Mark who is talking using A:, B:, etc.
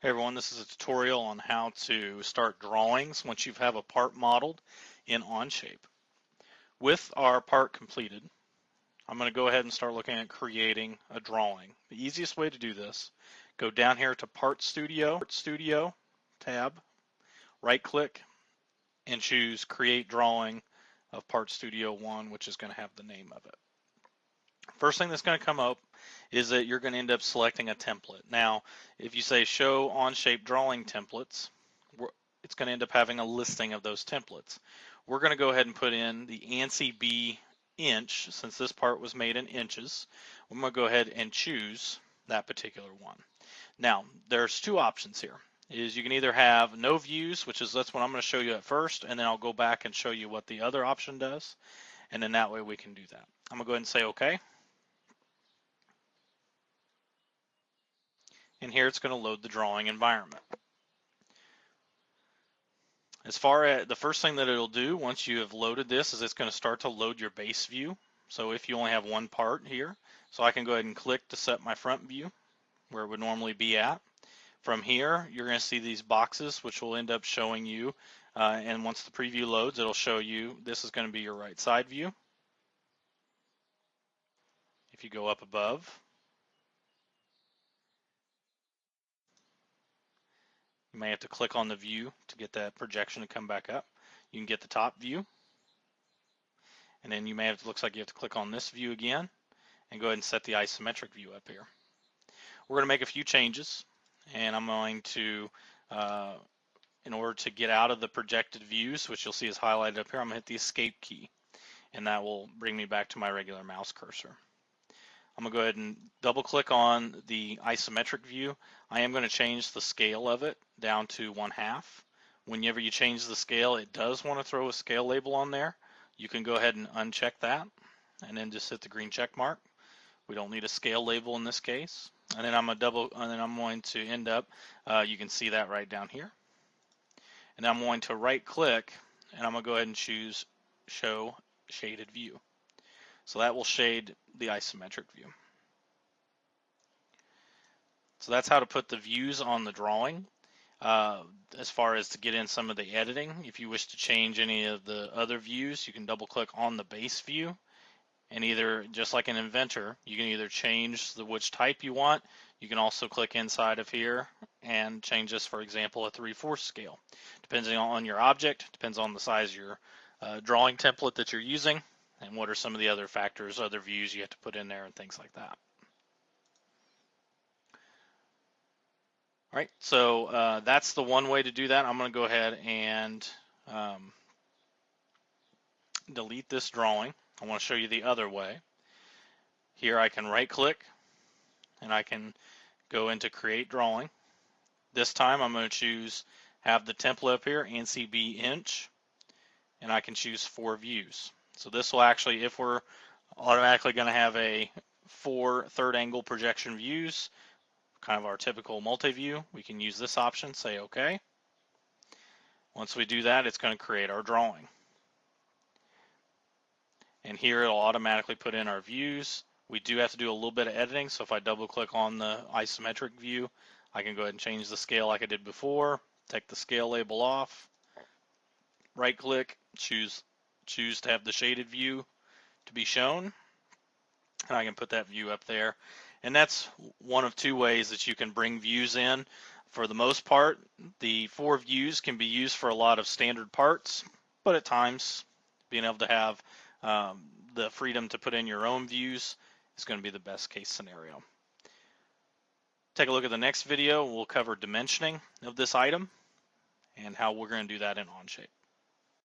A: Hey everyone, this is a tutorial on how to start drawings once you have a part modeled in Onshape. With our part completed, I'm going to go ahead and start looking at creating a drawing. The easiest way to do this, go down here to Part Studio tab, right click, and choose Create Drawing of Part Studio 1, which is going to have the name of it. First thing that's going to come up is that you're going to end up selecting a template. Now, if you say show Onshape drawing templates, it's going to end up having a listing of those templates. We're going to go ahead and put in the ANSI B inch, since this part was made in inches. I'm going to go ahead and choose that particular one. Now, there's two options here. You can either have no views, that's what I'm going to show you at first, and then I'll go back and show you what the other option does, and then that way we can do that. I'm going to go ahead and say OK. And here it's going to load the drawing environment. As far as the first thing that it'll do once you have loaded this is it's going to start to load your base view. So if you only have one part here, so I can go ahead and click to set my front view where it would normally be at. From here, you're going to see these boxes, which will end up showing you, and once the preview loads, it'll show you this is going to be your right side view. If you go up above, you may have to click on the view to get that projection to come back up. You can get the top view, and then you may have, it looks like you have to click on this view again and go ahead and set the isometric view up here. We're going to make a few changes, and I'm going to, in order to get out of the projected views, which you'll see is highlighted up here, I'm going to hit the escape key, and that will bring me back to my regular mouse cursor. I'm going to go ahead and double click on the isometric view. I am going to change the scale of it down to 1/2. Whenever you change the scale, it does want to throw a scale label on there. You can go ahead and uncheck that and then just hit the green check mark. We don't need a scale label in this case. And then I'm going to end up, you can see that right down here. And I'm going to right click and I'm going to go ahead and choose show shaded view. So that will shade the isometric view. So that's how to put the views on the drawing. As far as to get in some of the editing, if you wish to change any of the other views, you can double click on the base view, and either, just like an inventor, you can either change which type you want. You can also click inside of here and change this, for example, a 3/4 scale. Depending on your object, depends on the size of your drawing template that you're using, and what are some of the other factors, other views you have to put in there and things like that. All right, so that's the one way to do that. I'm going to go ahead and delete this drawing. I want to show you the other way. Here I can right click and I can go into create drawing. This time I'm going to choose have the template up here, ANSI B inch, and I can choose 4 views. So this will actually, if we're automatically going to have a 4 third angle projection views, kind of our typical multi-view, we can use this option, say OK. Once we do that, it's going to create our drawing. And here it'll automatically put in our views. We do have to do a little bit of editing, so if I double click on the isometric view, I can go ahead and change the scale like I did before, take the scale label off, right click, choose to have the shaded view to be shown, and I can put that view up there. And that's one of 2 ways that you can bring views in. For the most part, the 4 views can be used for a lot of standard parts, but at times being able to have the freedom to put in your own views is going to be the best case scenario. Take a look at the next video. We'll cover dimensioning of this item and how we're going to do that in Onshape.